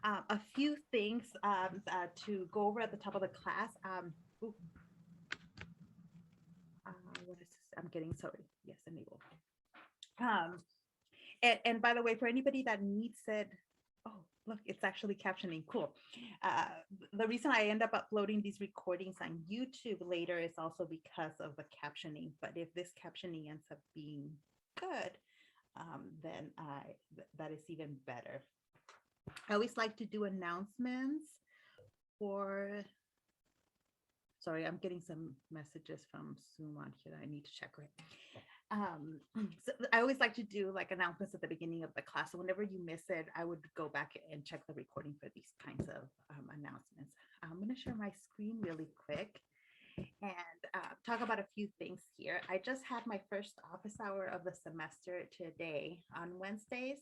A few things to go over at the top of the class. Ooh, what is this? I'm getting sorry. Yes, enable. Um, and by the way, for anybody that needs it, oh, look, it's actually captioning. Cool. Uh, the reason I end up uploading these recordings on YouTube later is also because of the captioning. But if this captioning ends up being good, then that is even better. I always like to do announcements for, sorry, I'm getting some messages from Zoom on here that I need to check, right? So I always like to do like announcements at the beginning of the class. So whenever you miss it, I would go back and check the recording for these kinds of announcements. I'm going to share my screen really quick and talk about a few things here. I just had my first office hour of the semester today on Wednesdays.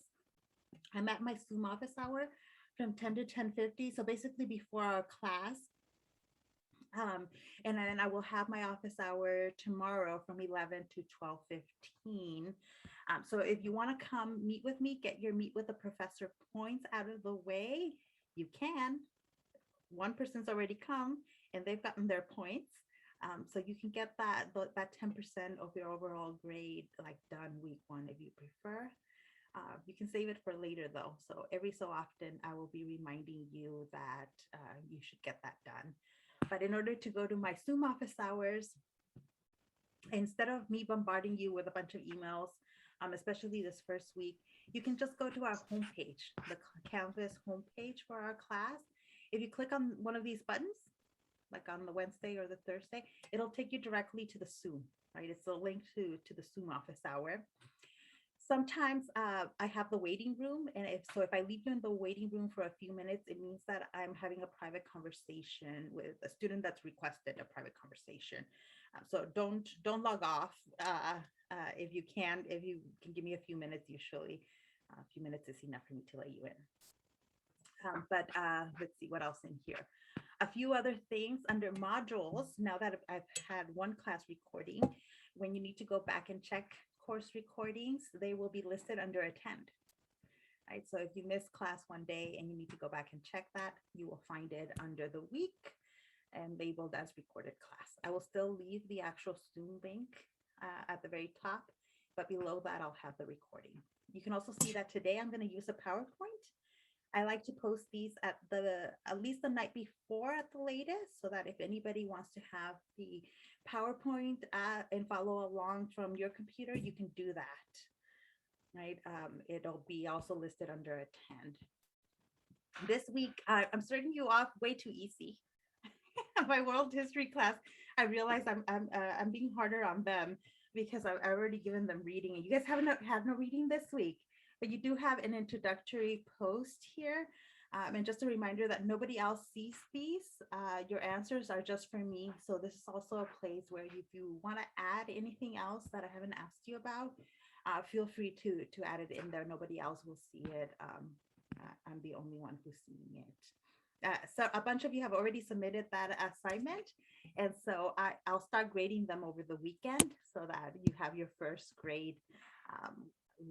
I'm at my Zoom office hour from 10 to 10:50. So basically before our class. Um, and then I will have my office hour tomorrow from 11 to 12:15. So if you want to come meet with me, get your meet with the professor points out of the way, you can. One person's already come and they've gotten their points. So you can get that 10% of your overall grade like done week one if you prefer. You can save it for later though. So every so often I will be reminding you that you should get that done. But in order to go to my Zoom office hours, instead of me bombarding you with a bunch of emails, especially this first week, you can just go to our homepage, the Canvas homepage for our class. If you click on one of these buttons, like on the Wednesday or the Thursday, it'll take you directly to the Zoom, right? It's a link to the Zoom office hour. Sometimes I have the waiting room, and if I leave you in the waiting room for a few minutes, it means that I'm having a private conversation with a student that's requested a private conversation. So don't log off if you can. If you can give me a few minutes, usually a few minutes is enough for me to let you in. But let's see what else in here. A few other things under modules. Now that I've had one class recording, when you need to go back and check course recordings, they will be listed under attend. Right. So if you miss class one day and you need to go back and check that, you will find it under the week and labeled as recorded class. I will still leave the actual Zoom link at the very top, but below that I'll have the recording. You can also see that today I'm going to use a PowerPoint. I like to post these at least the night before at the latest, so that if anybody wants to have the PowerPoint and follow along from your computer, you can do that, right? It'll be also listed under attend. This week, I'm starting you off way too easy. My world history class, I realize I'm being harder on them because I've already given them reading, and you guys haven't had no reading this week. But you do have an introductory post here. And just a reminder that nobody else sees these. Your answers are just for me. So this is also a place where if you want to add anything else that I haven't asked you about, feel free to add it in there. Nobody else will see it. I'm the only one who's seeing it. So a bunch of you have already submitted that assignment. And so I'll start grading them over the weekend so that you have your first grade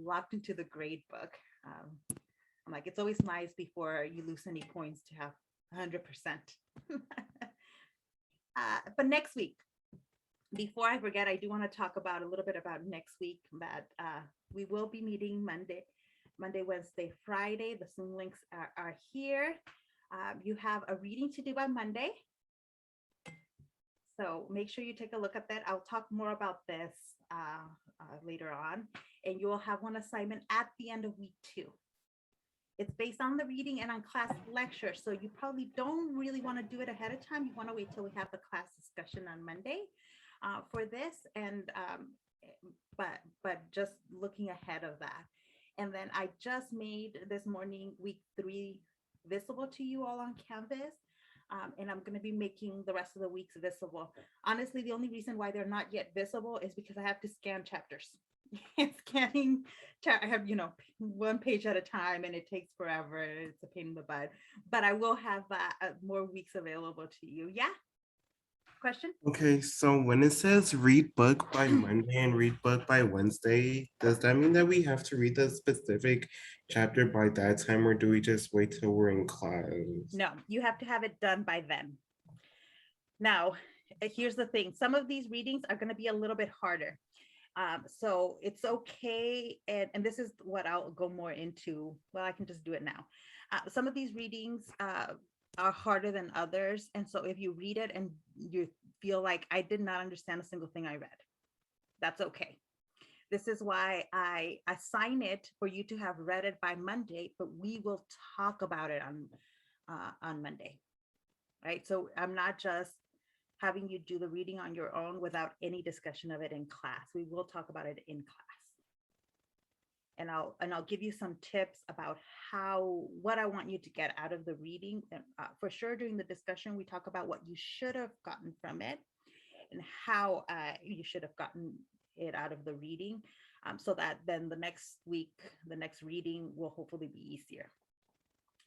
locked into the grade book. I'm like, it's always nice before you lose any points to have 100%. But next week, before I forget, I do want to talk about a little bit about next week, that we will be meeting Monday, Wednesday, Friday. The Zoom links are here. You have a reading to do by Monday. So make sure you take a look at that. I'll talk more about this later on. And you will have one assignment at the end of week 2. It's based on the reading and on class lecture. So you probably don't really want to do it ahead of time. You want to wait till we have the class discussion on Monday for this. And but just looking ahead of that. And then I just made this morning week 3 visible to you all on Canvas. And I'm going to be making the rest of the weeks visible. Honestly, the only reason why they're not yet visible is because I have to scan chapters. Scanning, I have, one page at a time, and it takes forever. It's a pain in the butt, but I will have more weeks available to you. Yeah. Question? Okay, so when it says read book by Monday and read book by Wednesday, does that mean that we have to read the specific chapter by that time, or do we just wait till we're in class? No, you have to have it done by then. Now, here's the thing. Some of these readings are going to be a little bit harder. So it's okay. And this is what I'll go more into. Well, I can just do it now. Some of these readings are harder than others. And so if you read it and you feel like I did not understand a single thing I read, that's okay. This is why I assign it for you to have read it by Monday, but we will talk about it on Monday, right? So I'm not just having you do the reading on your own without any discussion of it in class. We will talk about it in class. And I'll give you some tips about what I want you to get out of the reading. And for sure, during the discussion, we talk about what you should have gotten from it and how you should have gotten it out of the reading, so that then the next week, the next reading will hopefully be easier.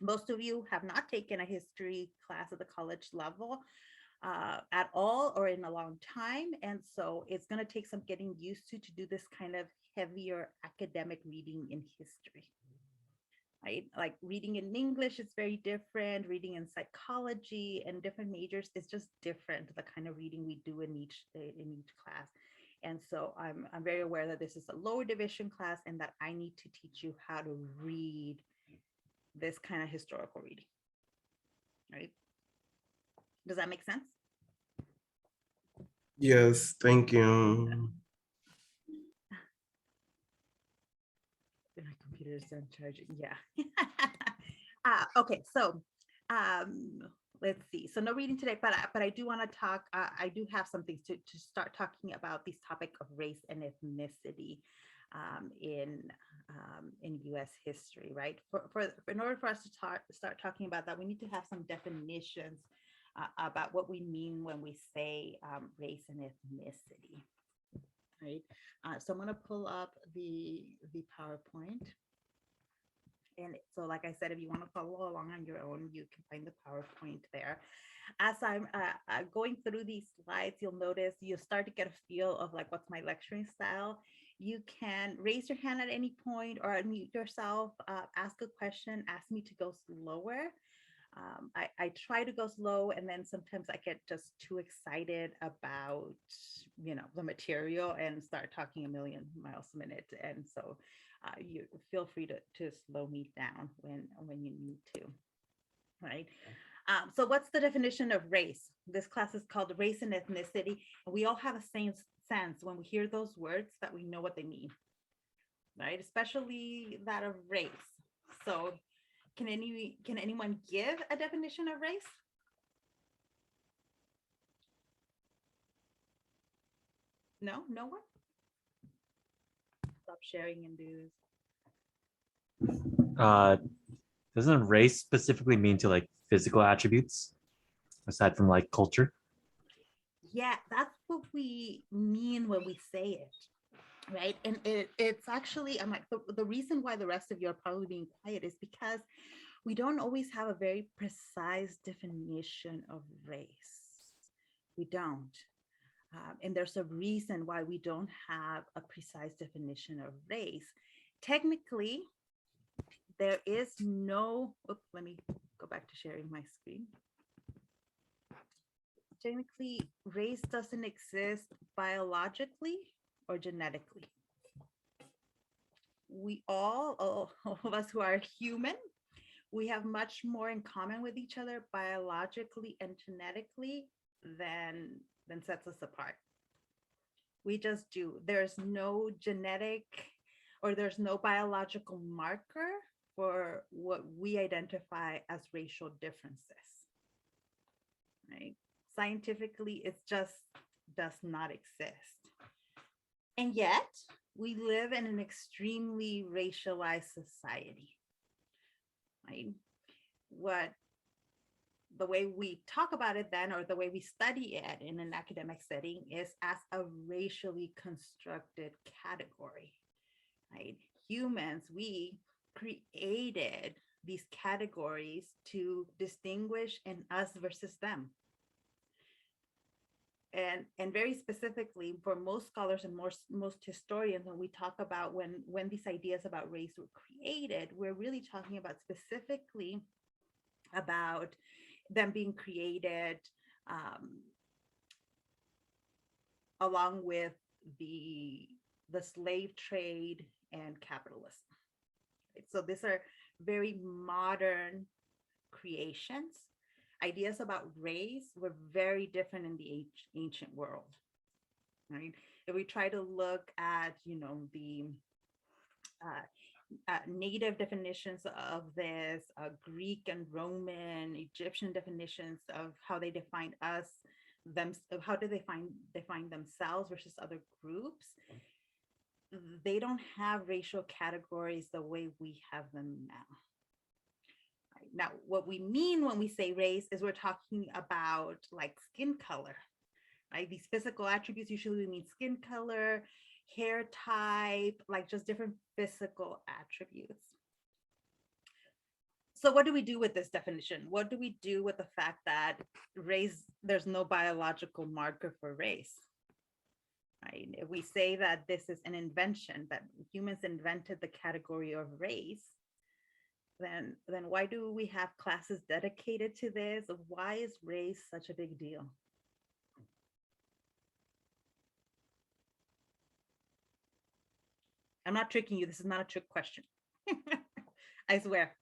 Most of you have not taken a history class at the college level at all or in a long time. And so it's going to take some getting used to do this kind of heavier academic reading in history. Right? Like reading in English is very different. Reading in psychology and different majors is just different. The kind of reading we do in each class. And so I'm very aware that this is a lower division class and that I need to teach you how to read this kind of historical reading. Right? Does that make sense? Yes, thank you. My computer is done charging. Yeah. Okay, so let's see. So no reading today, but I do want to talk. I do have something to start talking about this topic of race and ethnicity in U.S. history, right? In order for us to start talking about that, we need to have some definitions about what we mean when we say race and ethnicity. Right. So I'm going to pull up the PowerPoint. And so, like I said, if you want to follow along on your own, you can find the PowerPoint there. As I'm going through these slides, you'll notice you'll start to get a feel of like, what's my lecturing style. You can raise your hand at any point or unmute yourself, ask a question, ask me to go slower. I try to go slow, and then sometimes I get just too excited about, the material and start talking a million miles a minute. And so you feel free to slow me down when you need to, right? So what's the definition of race? This class is called Race and Ethnicity. And we all have a same sense when we hear those words that we know what they mean, right? Especially that of race. So can anyone give a definition of race? No one? Stop sharing and do. Doesn't race specifically mean to like physical attributes aside from like culture? Yeah, that's what we mean when we say it, right? And it's actually, I'm like, the reason why the rest of you are probably being quiet is because we don't always have a very precise definition of race. We don't. And there's a reason why we don't have a precise definition of race. Technically, there is no, let me go back to sharing my screen. Technically, race doesn't exist biologically or genetically. We all of us who are human, we have much more in common with each other biologically and genetically than sets us apart. We just do. There's no genetic or there's no biological marker for what we identify as racial differences, right? Scientifically, it just does not exist. And yet, we live in an extremely racialized society, right? The way we talk about it then, or the way we study it in an academic setting, is as a racially constructed category, right? Humans, we created these categories to distinguish in us versus them. And very specifically for most scholars and most historians, when we talk about when these ideas about race were created, we're really talking about specifically about them being created along with the slave trade and capitalism. Right? So these are very modern creations. Ideas about race were very different in the ancient world, right? If we try to look at, the native definitions of this, Greek and Roman, Egyptian definitions of how they define us, how do they define themselves versus other groups, they don't have racial categories the way we have them now. Now, what we mean when we say race is we're talking about like skin color, right? These physical attributes, usually we mean skin color, hair type, like just different physical attributes. So what do we do with this definition? What do we do with the fact that race, there's no biological marker for race? Right? If we say that this is an invention, that humans invented the category of race, then why do we have classes dedicated to this? Why is race such a big deal? I'm not tricking you. This is not a trick question. I swear.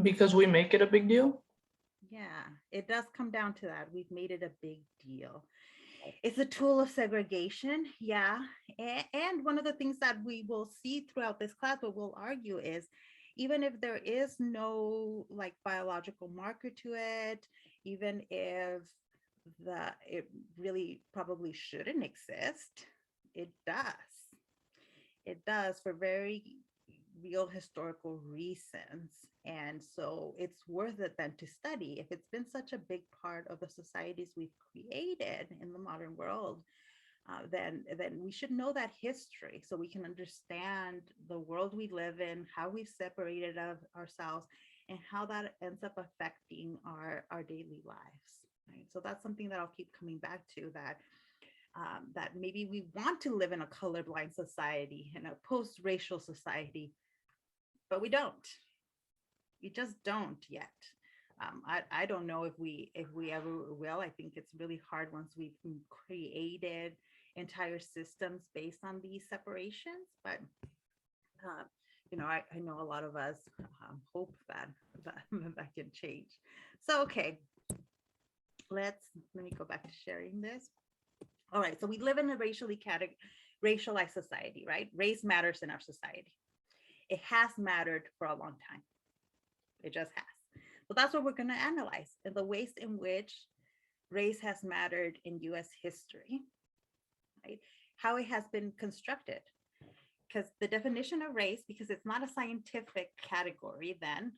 Because we make it a big deal? Yeah, it does come down to that. We've made it a big deal. It's a tool of segregation, yeah. And one of the things that we will see throughout this class, what we'll argue is, even if there is no like biological marker to it, even if it really probably shouldn't exist, it does. It does for very real historical reasons. And so it's worth it then to study. If it's been such a big part of the societies we've created in the modern world, then we should know that history so we can understand the world we live in, how we've separated ourselves, and how that ends up affecting our daily lives. Right? So that's something that I'll keep coming back to, that maybe we want to live in a colorblind society, in a post-racial society, but we don't. We just don't yet. I don't know if we ever will. I think it's really hard once we've created entire systems based on these separations. But I know a lot of us hope that can change. So okay, let me go back to sharing this. All right, so we live in a racialized society, right? Race matters in our society. It has mattered for a long time. It just has. So that's what we're going to analyze, in the ways in which race has mattered in US history, right? How it has been constructed. Because the definition of race, because it's not a scientific category then,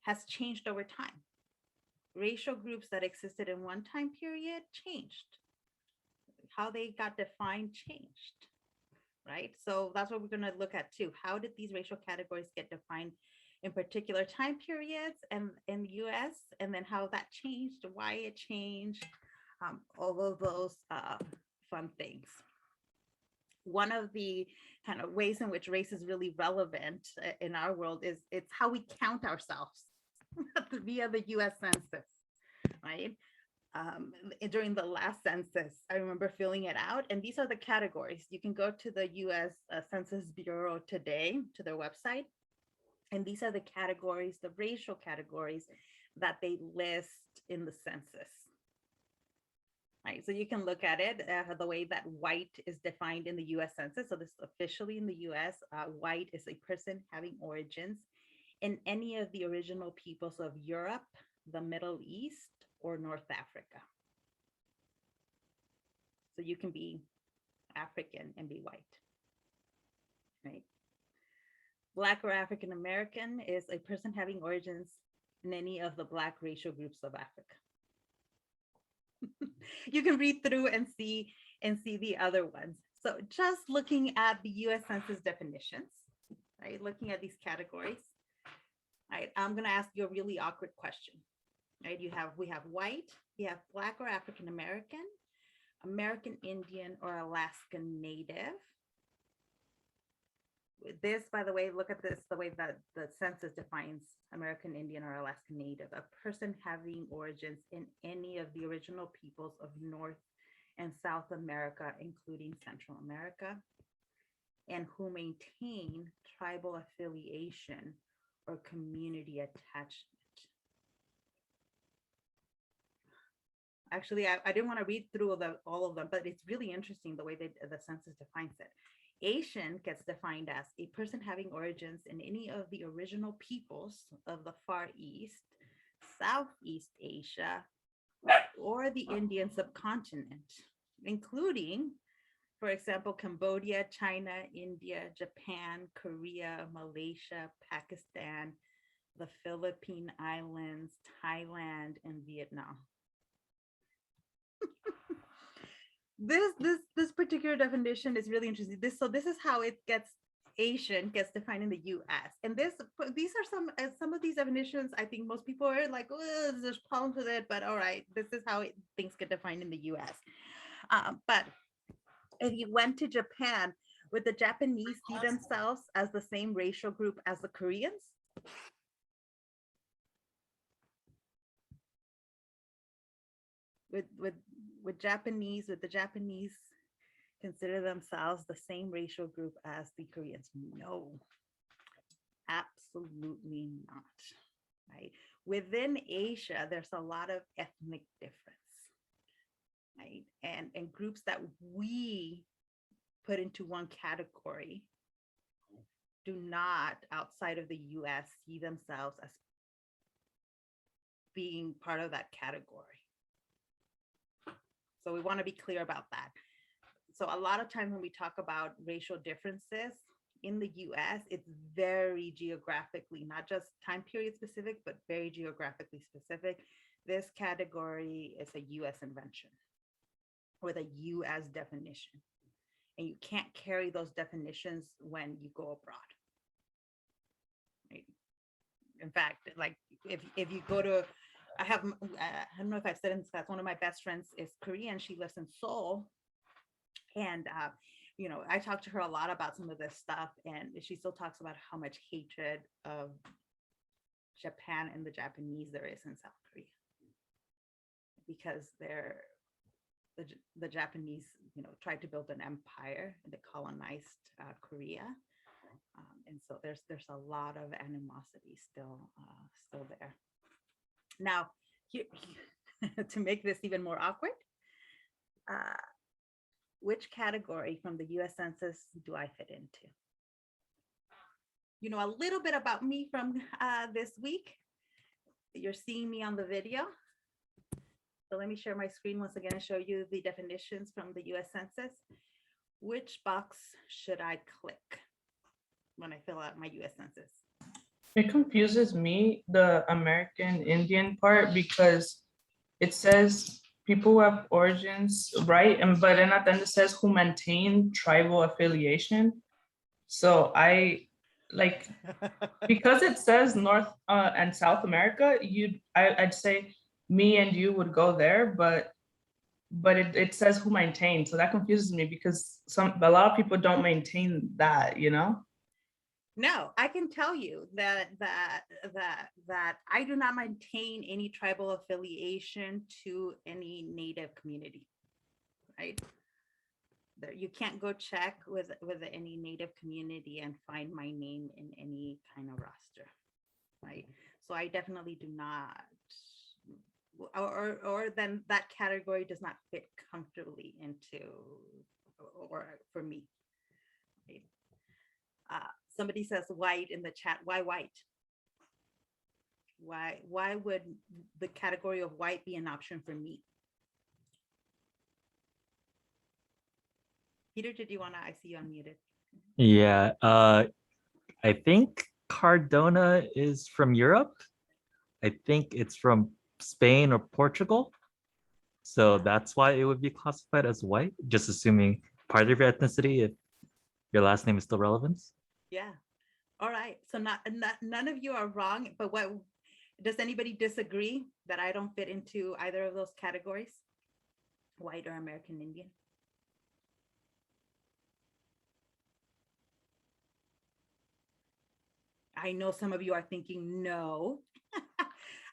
has changed over time. Racial groups that existed in one time period changed. How they got defined changed, right? So that's what we're going to look at too. How did these racial categories get defined in particular time periods and in the US, and then how that changed, why it changed, all of those fun things. One of the kind of ways in which race is really relevant in our world is it's how we count ourselves via the US Census, right? During the last census, I remember filling it out, and these are the categories. You can go to the US Census Bureau today, to their website, and these are the categories, the racial categories that they list in the census. Right, so you can look at it the way that white is defined in the US Census. So this is officially in the US, white is a person having origins in any of the original peoples of Europe, the Middle East, or North Africa. So you can be African and be white, right? Black or African American is a person having origins in any of the Black racial groups of Africa. You can read through and see the other ones. So just looking at the US Census definitions, right? Looking at these categories, right? I'm gonna ask you a really awkward question, right? We have white, You have Black or African American, American Indian, or Alaskan Native. This, by the way, look at this, the way that the census defines American Indian or Alaskan Native: a person having origins in any of the original peoples of North and South America, including Central America, and who maintain tribal affiliation or community attachment. Actually, I didn't want to read through all of them, but it's really interesting the way the census defines it. Asian gets defined as a person having origins in any of the original peoples of the Far East, Southeast Asia, or the Indian subcontinent, including, for example, Cambodia, China, India, Japan, Korea, Malaysia, Pakistan, the Philippine Islands, Thailand, and Vietnam. This particular definition is really interesting. This is how it gets Asian gets defined in the U.S. And these are some of these definitions. I think most people are like, oh, there's problems with it, but all right, this is how things get defined in the U.S. But if you went to Japan, would the Japanese see themselves as the same racial group as the Koreans? Would the Japanese consider themselves the same racial group as the Koreans? No, absolutely not. Right? Within Asia, there's a lot of ethnic difference, right? And groups that we put into one category do not, outside of the US, see themselves as being part of that category. So we want to be clear about that. So a lot of times when we talk about racial differences in the US, it's very geographically, not just time period specific, but very geographically specific. This category is a US invention with a US definition. And you can't carry those definitions when you go abroad. Right? In fact, like if you go to, I don't know if I've said in this class, one of my best friends is Korean. She lives in Seoul. And, I talked to her a lot about some of this stuff. And she still talks about how much hatred of Japan and the Japanese there is in South Korea. Because the Japanese, tried to build an empire and they colonized Korea. And so there's a lot of animosity still there. Now, here, to make this even more awkward, which category from the US Census do I fit into? A little bit about me from this week. You're seeing me on the video. So let me share my screen once again and show you the definitions from the US Census. Which box should I click when I fill out my US Census? It confuses me, the American Indian part, because it says people who have origins, right? But then at the end it says who maintain tribal affiliation. So because it says North and South America, I'd say me and you would go there, but it says who maintain. So that confuses me because a lot of people don't maintain that, No, I can tell you that I do not maintain any tribal affiliation to any Native community, right? You can't go check with any Native community and find my name in any kind of roster, right? So I definitely do not, or then that category does not fit comfortably into, or for me, right? Somebody says white in the chat. Why white? Why would the category of white be an option for me? Peter, I see you unmuted. Yeah, I think Cardona is from Europe. I think it's from Spain or Portugal. So that's why it would be classified as white, just assuming part of your ethnicity, if your last name is still relevant. Yeah. All right. So none of you are wrong, but Does anybody disagree that I don't fit into either of those categories? White or American Indian? I know some of you are thinking no.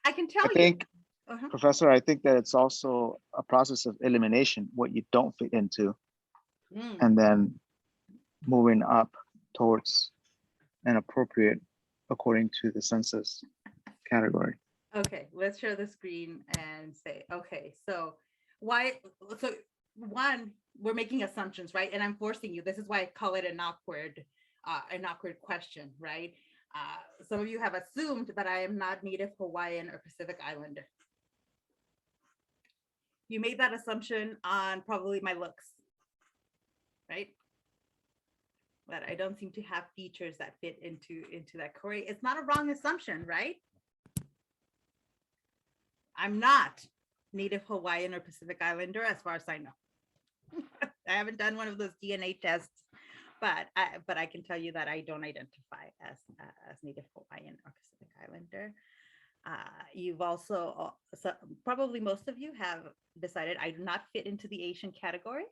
I can tell I think, Uh-huh. Professor, I think that it's also a process of elimination, what you don't fit into, Mm. and then moving up towards an appropriate according to the census category. Okay, let's share the screen and say, okay, so why, so one, we're making assumptions, right? And I'm forcing you. This is why I call it an awkward question, right? Some of you have assumed that I am not Native Hawaiian or Pacific Islander. You made that assumption on probably my looks, right? That I don't seem to have features that fit into that category. It's not a wrong assumption, right? I'm not Native Hawaiian or Pacific Islander, as far as I know. I haven't done one of those DNA tests, but I can tell you that I don't identify as Native Hawaiian or Pacific Islander. You've also, so probably most of you have decided I do not fit into the Asian category.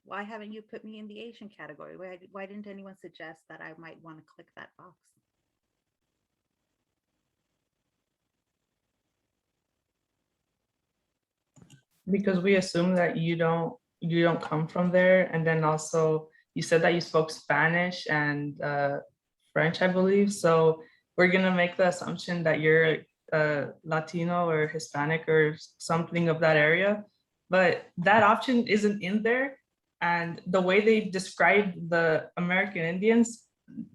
Why haven't you put me in the Asian category? Why didn't anyone suggest that I might want to click that box? Because we assume that you don't come from there, and then also you said that you spoke Spanish and French, I believe. So we're gonna make the assumption that you're Latino or Hispanic or something of that area, but that option isn't in there. And the way they describe the American Indians,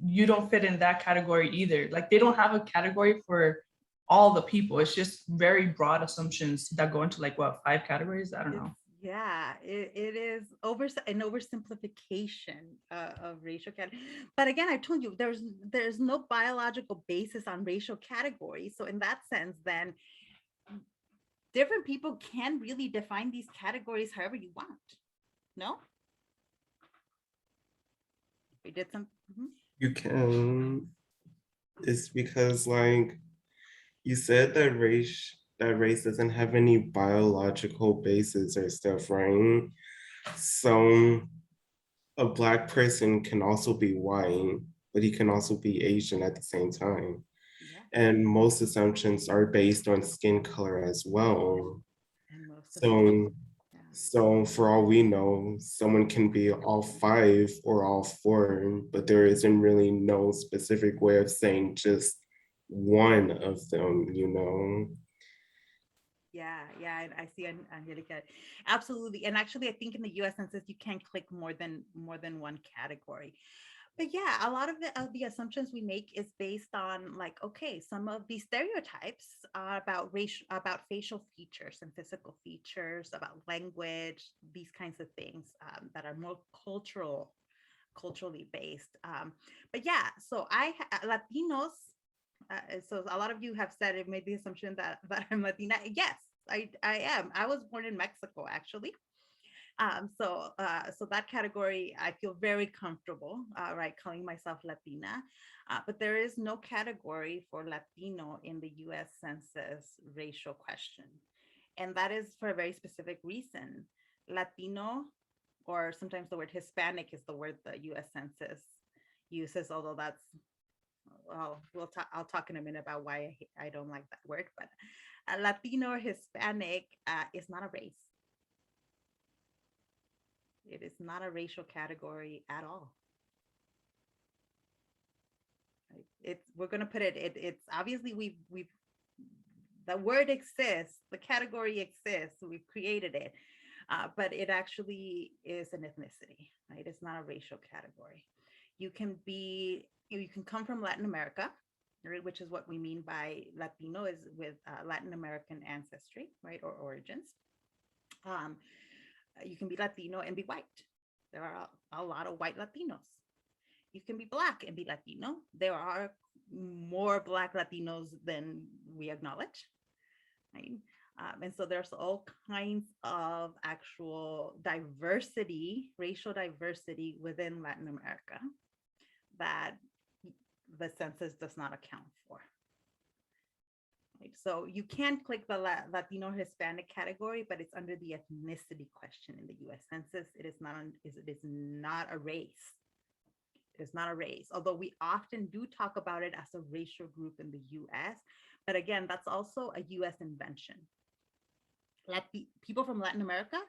you don't fit in that category either. Like they don't have a category for all the people. It's just very broad assumptions that go into like what, 5 categories? I don't know. Yeah, it is an oversimplification of racial category. But again, I told you there's no biological basis on racial categories. So in that sense, then different people can really define these categories however you want. No? We did some. You can, it's because like you said that race doesn't have any biological basis or stuff, right? So a Black person can also be white, but he can also be Asian at the same time. Yeah. And most assumptions are based on skin color as well. And most of So, yeah. so for all we know, someone can be all 5 or all 4, but there isn't really no specific way of saying just one of them, you know? Yeah, I see Angelica. Absolutely. And actually, I think in the US Census, you can click more than one category. But yeah, a lot of the assumptions we make is based on like, okay, some of these stereotypes are about about facial features and physical features, about language, these kinds of things that are more culturally based. But yeah, so Latinos. So a lot of you have said it made the assumption that I'm Latina. Yes, I am. I was born in Mexico, actually. So that category, I feel very comfortable, right, calling myself Latina. But there is no category for Latino in the U.S. Census racial question, and that is for a very specific reason. Latino, or sometimes the word Hispanic is the word the U.S. Census uses, although that's well, I'll talk in a minute about why I don't like that word, but Latino or Hispanic is not a race. It is not a racial category at all. Right? We're going to put it's obviously we've the word exists, the category exists, we've created it, but it actually is an ethnicity, right? It's not a racial category. You can come from Latin America, right, which is what we mean by Latino, is with Latin American ancestry, right, or origins. You can be Latino and be white. There are a lot of white Latinos. You can be Black and be Latino. There are more Black Latinos than we acknowledge, right? And so there's all kinds of actual diversity, racial diversity within Latin America that the census does not account for. Right? So you can click the Latino Hispanic category, but it's under the ethnicity question in the U.S. Census. It is not a race. It is not a race, although we often do talk about it as a racial group in the U.S. But again, that's also a U.S. invention. People from Latin America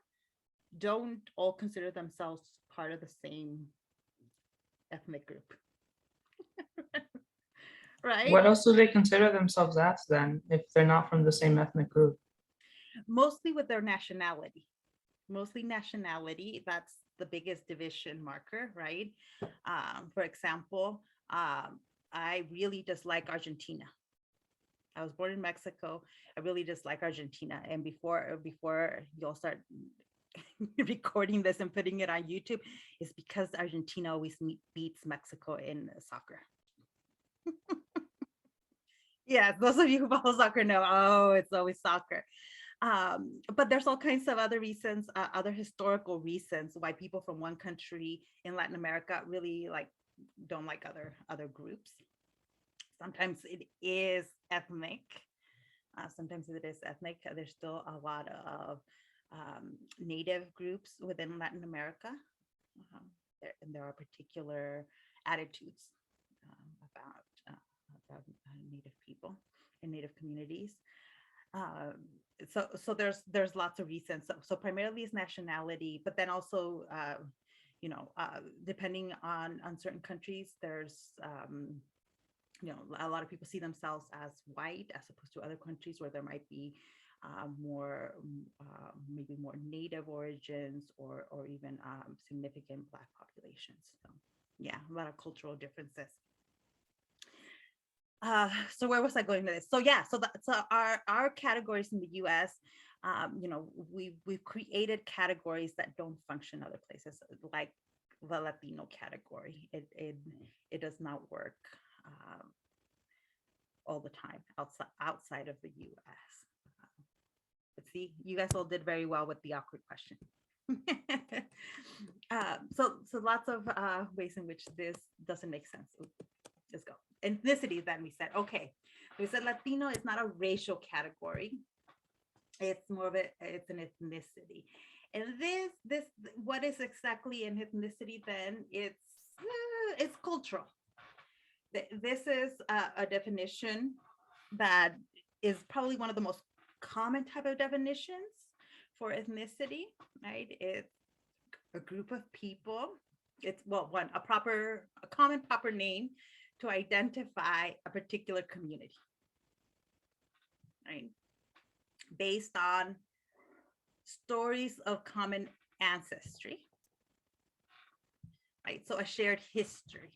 don't all consider themselves part of the same ethnic group. Right? What else do they consider themselves as then, if they're not from the same ethnic group? Mostly with their nationality. Mostly nationality. That's the biggest division marker, right? For example, I really dislike Argentina. I was born in Mexico. I really dislike Argentina. And before you'll start recording this and putting it on YouTube, is because Argentina always beats Mexico in soccer. Yeah, those of you who follow soccer know, oh, it's always soccer. But there's all kinds of other reasons, other historical reasons why people from one country in Latin America really don't like other groups. Sometimes it is ethnic. There's still a lot of native groups within Latin America. And there are particular attitudes about Native people and Native communities. So there's lots of reasons. So primarily is nationality, but then also, depending on certain countries, there's, a lot of people see themselves as white as opposed to other countries where there might be maybe more Native origins or even significant Black populations. So yeah, a lot of cultural differences. So where was I going with this? So yeah, so our categories in the U.S., we've created categories that don't function other places, like the Latino category. It does not work all the time outside of the U.S. But see, you guys all did very well with the awkward question. So lots of ways in which this doesn't make sense. Let's go. Ethnicity, then we said, okay. We said Latino is not a racial category. It's more of it's an ethnicity. And this what is exactly an ethnicity then? It's cultural. This is a definition that is probably one of the most common type of definitions for ethnicity, right? It's a group of people. It's a common proper name to identify a particular community, right? Based on stories of common ancestry, right? So a shared history.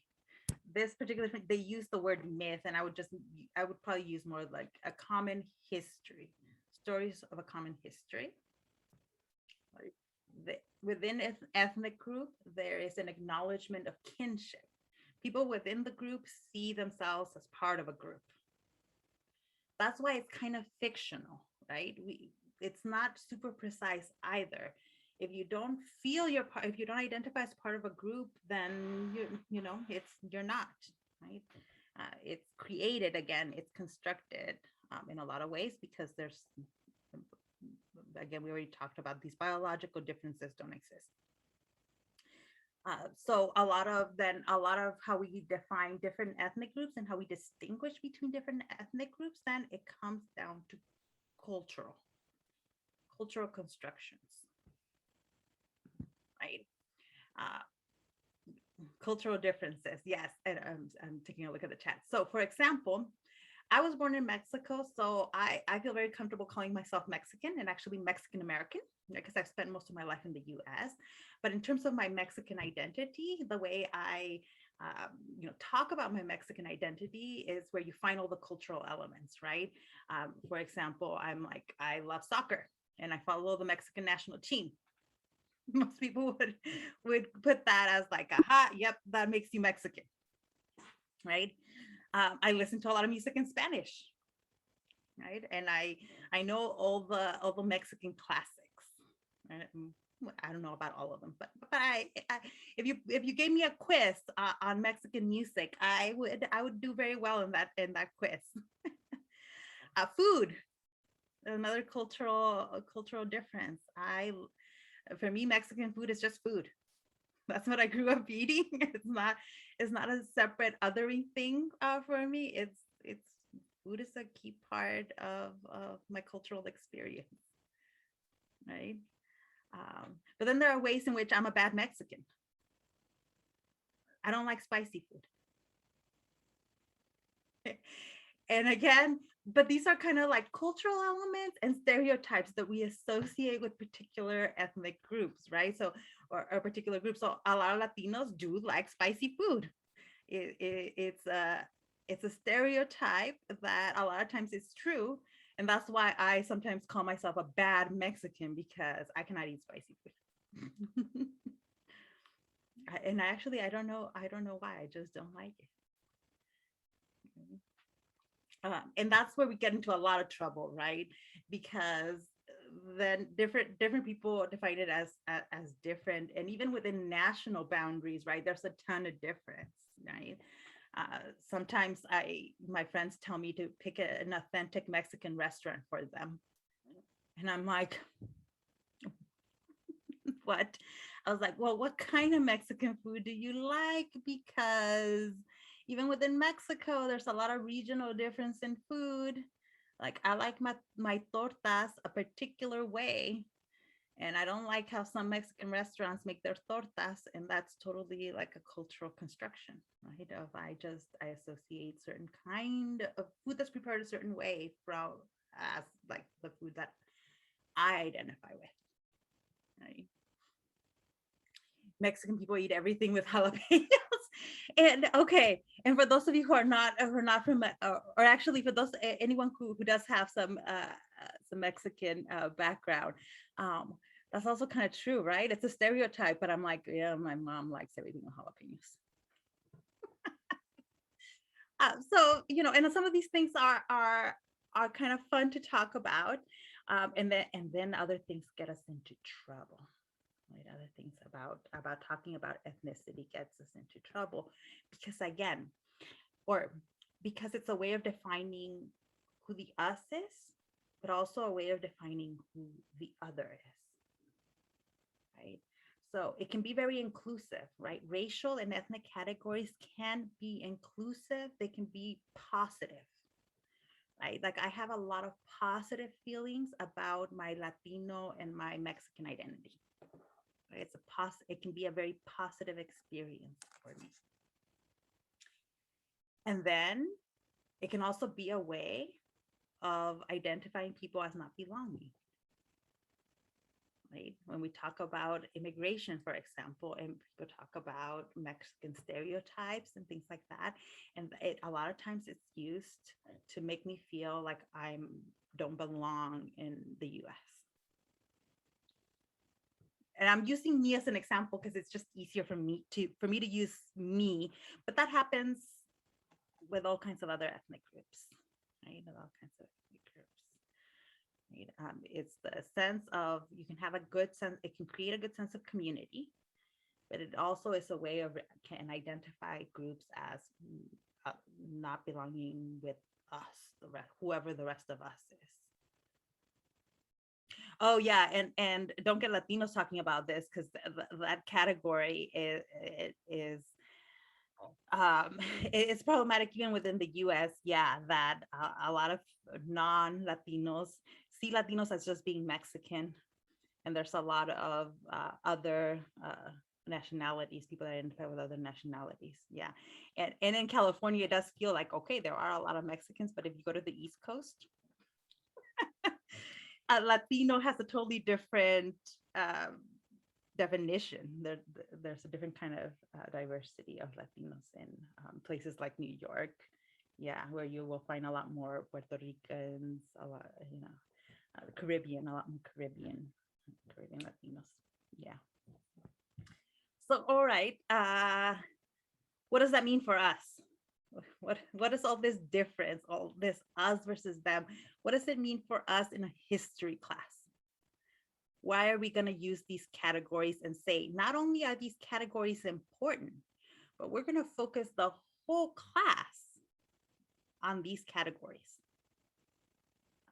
This particular thing, they use the word myth, and I would probably use more like a common history, stories of a common history. Right? Within an ethnic group, there is an acknowledgement of kinship. People within the group see themselves as part of a group. That's why it's kind of fictional, right? It's not super precise either. If you don't feel if you don't identify as part of a group, then you're not, right? It's created again, it's constructed in a lot of ways because there's, again, we already talked about these biological differences don't exist. So a lot of how we define different ethnic groups and how we distinguish between different ethnic groups, then it comes down to cultural constructions, right? Cultural differences, yes. And I'm taking a look at the chat. So for example, I was born in Mexico, so I feel very comfortable calling myself Mexican and actually Mexican American because I've spent most of my life in the US. But in terms of my Mexican identity, the way I talk about my Mexican identity is where you find all the cultural elements, right? For example, I love soccer and I follow the Mexican national team. Most people would put that as like, aha, yep, that makes you Mexican, right? I listen to a lot of music in Spanish, right? And I know all the Mexican classics. Right? I don't know about all of them, but if you gave me a quiz on Mexican music, I would do very well in that quiz. Food, another cultural difference. For me, Mexican food is just food. That's what I grew up eating. It's not a separate othering thing for me. It's food is a key part of my cultural experience, right? But then there are ways in which I'm a bad Mexican. I don't like spicy food. And again, but these are kind of like cultural elements and stereotypes that we associate with particular ethnic groups, right? So, or particular groups. So a lot of Latinos do like spicy food. It's a stereotype that a lot of times is true. And that's why I sometimes call myself a bad Mexican, because I cannot eat spicy food. And actually, I don't know why. I just don't like it. And that's where we get into a lot of trouble, right? Because then different people define it as different, and even within national boundaries, right? There's a ton of difference, right? Sometimes my friends tell me to pick an authentic Mexican restaurant for them, and I'm like, what? I was like, well, what kind of Mexican food do you like? Because even within Mexico, there's a lot of regional difference in food. Like I like my tortas a particular way, and I don't like how some Mexican restaurants make their tortas, and that's totally like a cultural construction, right? Of I associate certain kind of food that's prepared a certain way from as like the food that I identify with, right? Mexican people eat everything with jalapenos. And okay, and for those of you who are not from, or actually for those anyone who does have some Mexican background, that's also kind of true, right? It's a stereotype, but I'm like, yeah, my mom likes everything with jalapenos. So and some of these things are kind of fun to talk about, and then other things get us into trouble. Right? Other things about talking about ethnicity gets us into trouble because because it's a way of defining who the us is, but also a way of defining who the other is, right? So it can be very inclusive, right? Racial and ethnic categories can be inclusive. They can be positive, right? Like I have a lot of positive feelings about my Latino and my Mexican identity. It can be a very positive experience for me. And then it can also be a way of identifying people as not belonging. Right? When we talk about immigration, for example, and people talk about Mexican stereotypes and things like that, and a lot of times it's used to make me feel like I don't belong in the US. And I'm using me as an example because it's just easier for me to use me, but that happens with all kinds of other ethnic groups, right? With all kinds of ethnic groups, right? It's the sense of, you can have a good sense, it can create a good sense of community, but it also is a way of, can identify groups as not belonging with us, whoever the rest of us is. Oh yeah, and don't get Latinos talking about this, because that category it's problematic even within the US. Yeah, that a lot of non-Latinos see Latinos as just being Mexican, and there's a lot of other nationalities, people that identify with other nationalities. Yeah, and in California, it does feel like, okay, there are a lot of Mexicans, but if you go to the East Coast, Latino has a totally different definition. There's a different kind of diversity of Latinos in places like New York, yeah, where you will find a lot more Puerto Ricans, a lot, the Caribbean, a lot more Caribbean Latinos, yeah. So, all right, what does that mean for us? What is all this difference, all this us versus them? What does it mean for us in a history class? Why are we going to use these categories and say, not only are these categories important, but we're going to focus the whole class on these categories?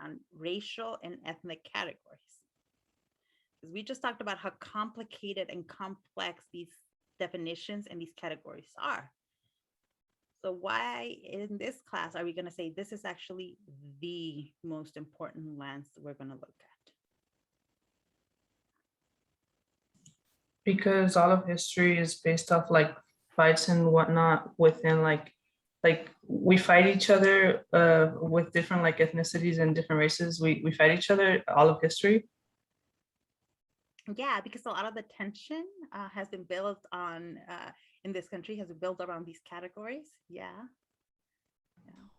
on racial and ethnic categories. Because we just talked about how complicated and complex these definitions and these categories are. So why in this class are we going to say this is actually the most important lens we're going to look at? Because all of history is based off like fights and whatnot within like we fight each other with different like ethnicities and different races. We fight each other all of history. Yeah, because a lot of the tension has been built on in this country has been built around these categories. Yeah.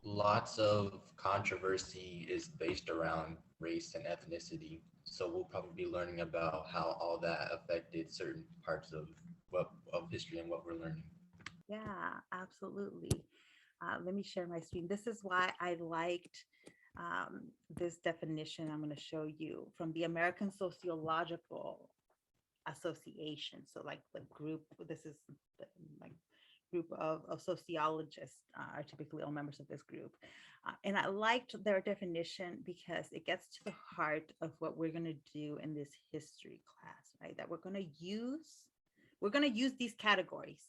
Lots of controversy is based around race and ethnicity. So we'll probably be learning about how all that affected certain parts of history and what we're learning. Yeah, absolutely. Let me share my screen. This is why I liked this definition I'm going to show you from the American Sociological Association. So like the group, this is the, like group of sociologists are typically all members of this group. And I liked their definition because it gets to the heart of what we're going to do in this history class, right? That we're going to use these categories.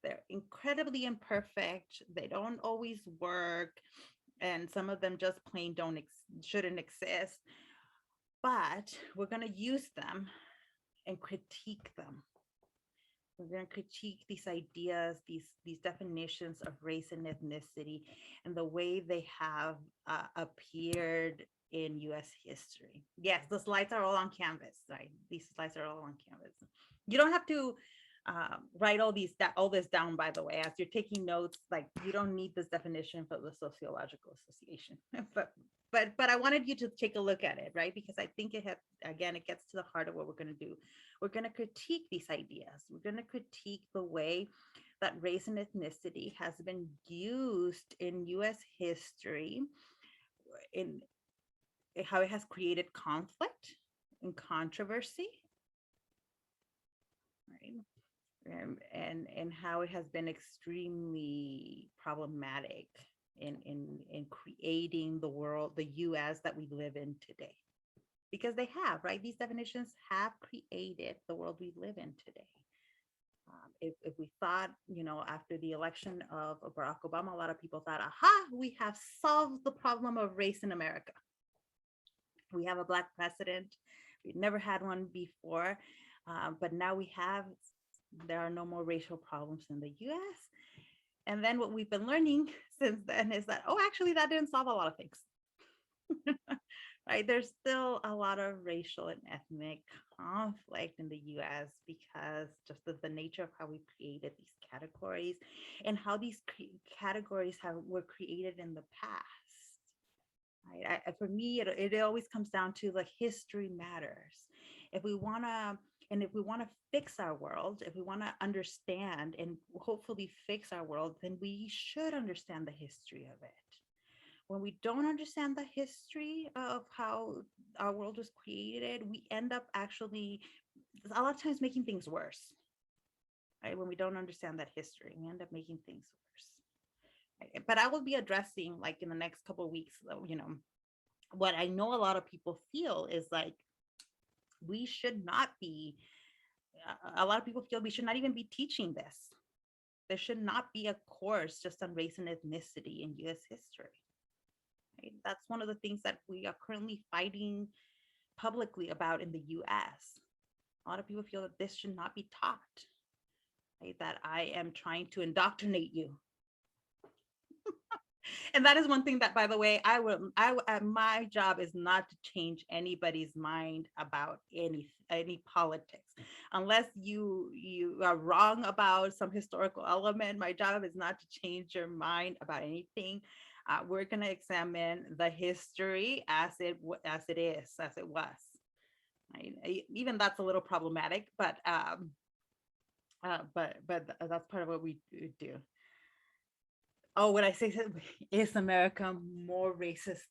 They're incredibly imperfect. They don't always work. And some of them just plain shouldn't exist. But we're going to use them and critique them. We're going to critique these ideas, these definitions of race and ethnicity, and the way they have appeared in U.S. history. Yes, the slides are all on Canvas, right? These slides are all on Canvas. You don't have to write all this down, by the way, as you're taking notes. Like, you don't need this definition for the Sociological Association, but I wanted you to take a look at it, right? Because I think it gets to the heart of what we're going to do. We're going to critique these ideas. We're going to critique the way that race and ethnicity has been used in U.S. history, in how it has created conflict and controversy, right? And how it has been extremely problematic in creating the world, the U.S. that we live in today. Because they have, right? These definitions have created the world we live in today. If we thought, after the election of Barack Obama, a lot of people thought, aha, we have solved the problem of race in America. We have a Black president. We've never had one before, but now there are no more racial problems in the US. And then what we've been learning since then is that, actually, that didn't solve a lot of things. Right? There's still a lot of racial and ethnic conflict in the US because just of the nature of how we created these categories and how these categories were created in the past. Right? For me, it always comes down to the history matters. If we want to fix our world, if we want to understand and hopefully fix our world, then we should understand the history of it. When we don't understand the history of how our world was created, we end up actually a lot of times making things worse. Right? When we don't understand that history, we end up making things worse. Right? But I will be addressing, like, in the next couple of weeks, what I know a lot of people feel is like we should not be. A lot of people feel we should not even be teaching this. There should not be a course just on race and ethnicity in U.S. history. Right? That's one of the things that we are currently fighting publicly about in the US. A lot of people feel that this should not be taught, right? That I am trying to indoctrinate you. And that is one thing that, by the way, my job is not to change anybody's mind about any politics. Unless you are wrong about some historical element, my job is not to change your mind about anything. We're going to examine the history as it was. Right? Even that's a little problematic, but that's part of what we do. Oh, what I say is America more racist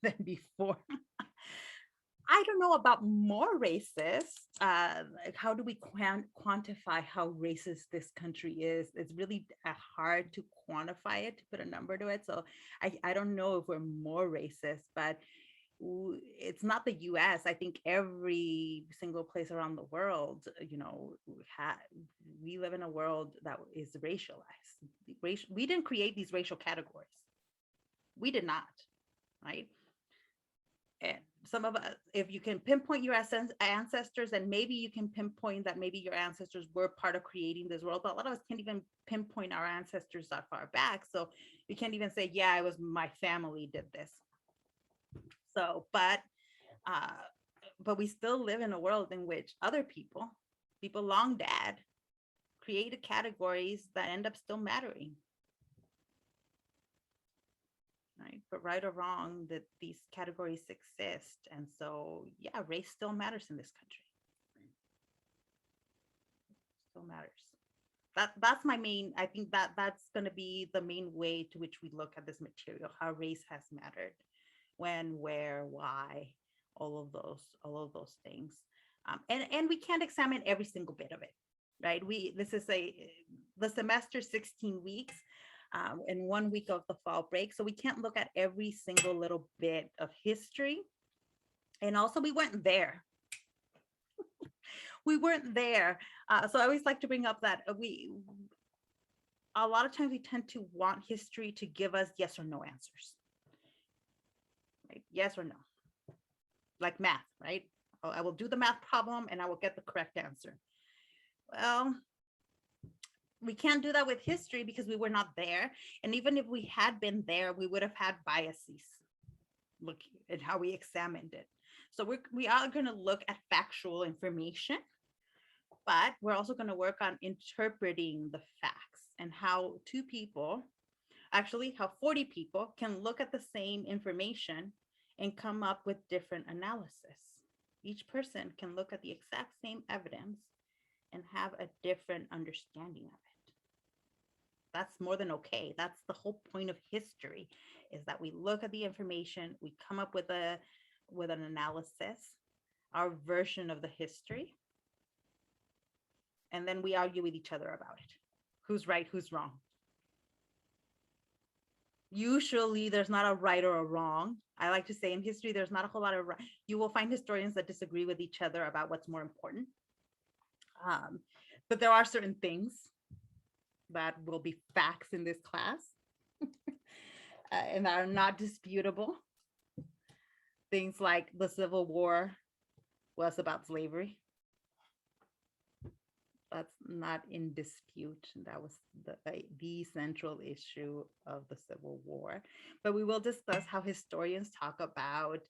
than before? I don't know about more racist. How do we quantify how racist this country is? It's really hard to quantify it, to put a number to it. So I don't know if we're more racist, but it's not the US. I think every single place around the world, we live in a world that is racialized. We didn't create these racial categories. We did not, right? And some of us, if you can pinpoint your ancestors, and maybe you can pinpoint that maybe your ancestors were part of creating this world, but a lot of us can't even pinpoint our ancestors that far back. So you can't even say, yeah, it was my family did this. So, but we still live in a world in which other people long dead, created categories that end up still mattering. Right? But right or wrong, that these categories exist. And so, yeah, race still matters in this country. Still matters. That's my main, I think that's going to be the main way to which we look at this material, how race has mattered, when, where, why, all of those things. And we can't examine every single bit of it, right? This is the semester 16 weeks, and 1 week of the fall break. So we can't look at every single little bit of history. And also we weren't there. We weren't there. So I always like to bring up that a lot of times we tend to want history to give us yes or no answers. Right? Yes or no. Like math, right? I will do the math problem and I will get the correct answer. Well, we can't do that with history because we were not there. And even if we had been there, we would have had biases. Look at how we examined it. So we are going to look at factual information, but we're also going to work on interpreting the facts and how 40 people can look at the same information and come up with different analysis. Each person can look at the exact same evidence and have a different understanding of it. That's more than okay. That's the whole point of history, is that we look at the information, we come up with an analysis, our version of the history, and then we argue with each other about it. Who's right, who's wrong? Usually there's not a right or a wrong. I like to say in history, there's not a whole lot of right. You will find historians that disagree with each other about what's more important. But there are certain things that will be facts in this class and that are not disputable. Things like the Civil War was about slavery. That's not in dispute. That was the central issue of the Civil War. But we will discuss how historians talk about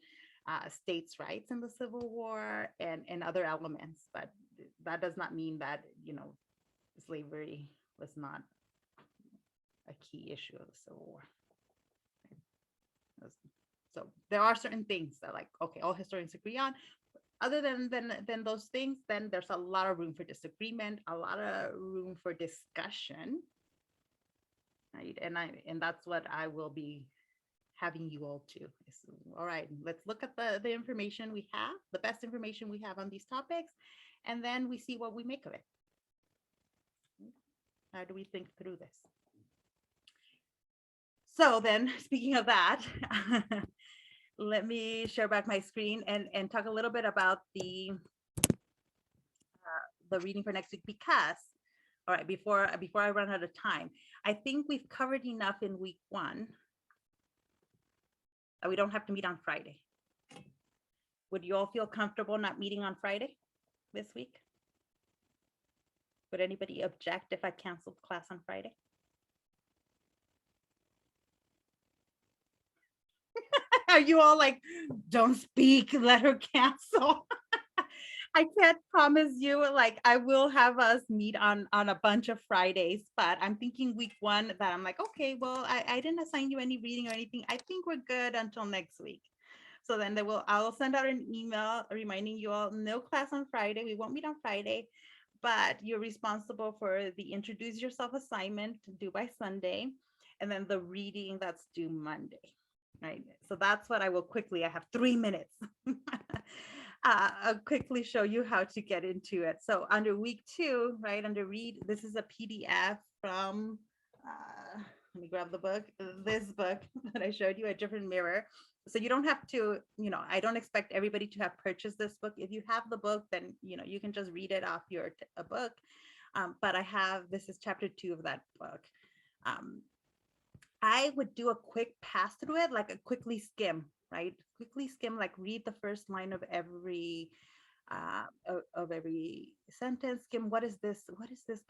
states' rights in the Civil War and other elements. But that does not mean that, slavery was not a key issue of the Civil War. So there are certain things that, like, okay, all historians agree on. Other than those things, then there's a lot of room for disagreement, a lot of room for discussion, right? And that's what I will be having you all do. All right, let's look at the information we have, the best information we have on these topics, and then we see what we make of it. How do we think through this? So then, speaking of that, let me share back my screen and talk a little bit about the reading for next week, because, all right, before I run out of time, I think we've covered enough in week 1. We don't have to meet on Friday. Would you all feel comfortable not meeting on Friday this week? Would anybody object if I canceled class on Friday? Are you all like, don't speak, let her cancel? I can't promise you, like, I will have us meet on a bunch of Fridays, but I'm thinking week 1 that I'm like, okay, well, I didn't assign you any reading or anything. I think we're good until next week. So then I'll send out an email reminding you all, no class on Friday. We won't meet on Friday, but you're responsible for the introduce yourself assignment due by Sunday, and then the reading that's due Monday. Right. So that's what I will quickly, I have 3 minutes. I'll quickly show you how to get into it. So under week 2, right, under read, this is a PDF from, let me grab the book, this book that I showed you, A Different Mirror. So you don't have to, I don't expect everybody to have purchased this book. If you have the book, then, you can just read it off your a book. But this is chapter 2 of that book. I would do a quick pass through it, like a quickly skim, right? Quickly skim, like read the first line of every sentence. Skim, what is this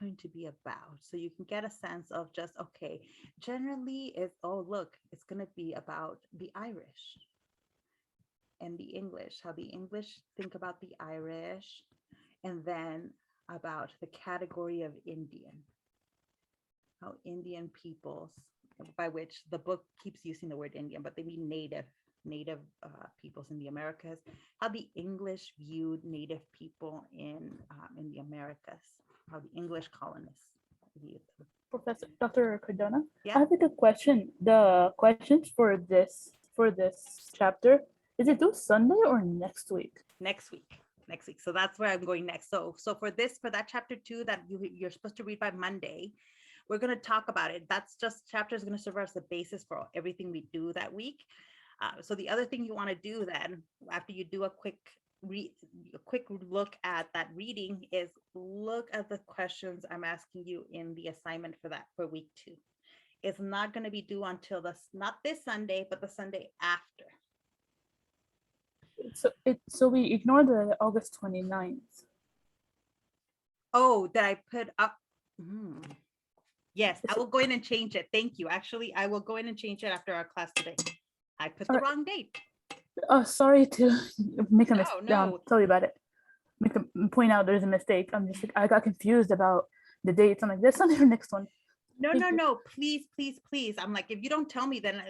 going to be about? So you can get a sense of just, okay, generally it's going to be about the Irish and the English, how the English think about the Irish, and then about the category of Indian, how Indian peoples, by which the book keeps using the word Indian, but they mean native peoples in the Americas, how the English viewed native people in the Americas, how the English colonists viewed them. Professor Dr. Cardona, Yeah. I have a good question. The questions for this chapter, is it due Sunday or next week? Next week. So that's where I'm going next. So for that chapter 2 that you're supposed to read by Monday, we're going to talk about it. Chapter is going to serve as the basis for everything we do that week. So the other thing you want to do then, after you do a quick look at that reading, is look at the questions I'm asking you in the assignment for week 2. It's not going to be due until not this Sunday, but the Sunday after. So we ignore the August 29th. Oh, did I put up? Yes, I will go in and change it. Thank you. Actually, I will go in and change it after our class today. I put the wrong date. Oh, sorry to make a mistake. No. Tell you about it. Point out there's a mistake. I'm just I got confused about the dates. I'm like, this Sunday or next one. No. Please. I'm like, if you don't tell me, then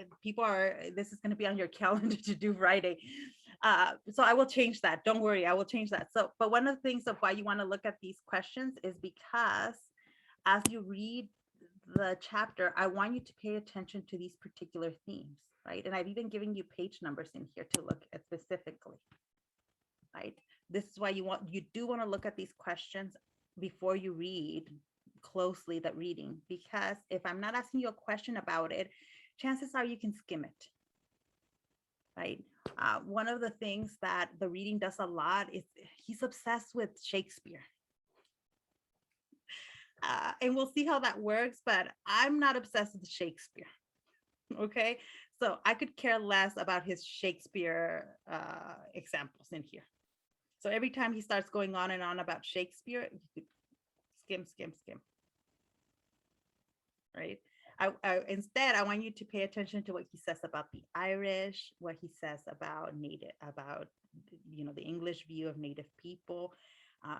this is going to be on your calendar to do Friday. So I will change that. Don't worry, I will change that. So, but one of the things of why you want to look at these questions is because as you read the chapter, I want you to pay attention to these particular themes, right? And I've even given you page numbers in here to look at specifically, right? This is why you do want to look at these questions before you read closely that reading, because if I'm not asking you a question about it, chances are you can skim it, right? One of the things that the reading does a lot is he's obsessed with Shakespeare. And we'll see how that works, but I'm not obsessed with Shakespeare. Okay, so I could care less about his Shakespeare examples in here. So every time he starts going on and on about Shakespeare, you could skim. Right? Instead, I want you to pay attention to what he says about the Irish, what he says about the English view of Native people,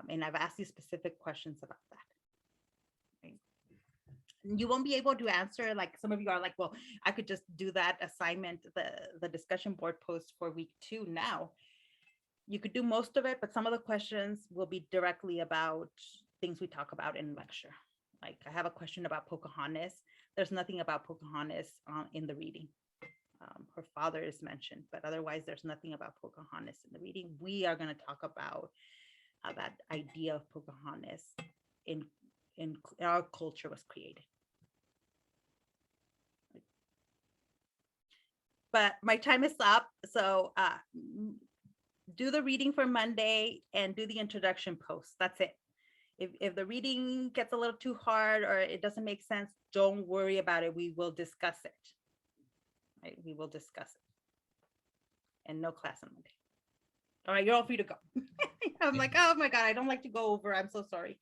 and I've asked you specific questions about that. You won't be able to answer, like some of you are like, well, I could just do that assignment, the discussion board post for week 2 now. You could do most of it, but some of the questions will be directly about things we talk about in lecture. Like I have a question about Pocahontas. There's nothing about Pocahontas in the reading. Her father is mentioned, but otherwise there's nothing about Pocahontas in the reading. We are going to talk about how that idea of Pocahontas in our culture was created. But my time is up, so do the reading for Monday and do the introduction post. That's it. If the reading gets a little too hard or it doesn't make sense, don't worry about it. We will discuss it. Right? We will discuss it. And no class on Monday. All right, you're all free to go. I'm like, oh my God, I don't like to go over. I'm so sorry.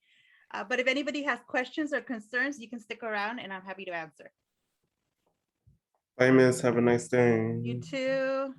But if anybody has questions or concerns, you can stick around and I'm happy to answer. Bye, Miss. Have a nice day. You too.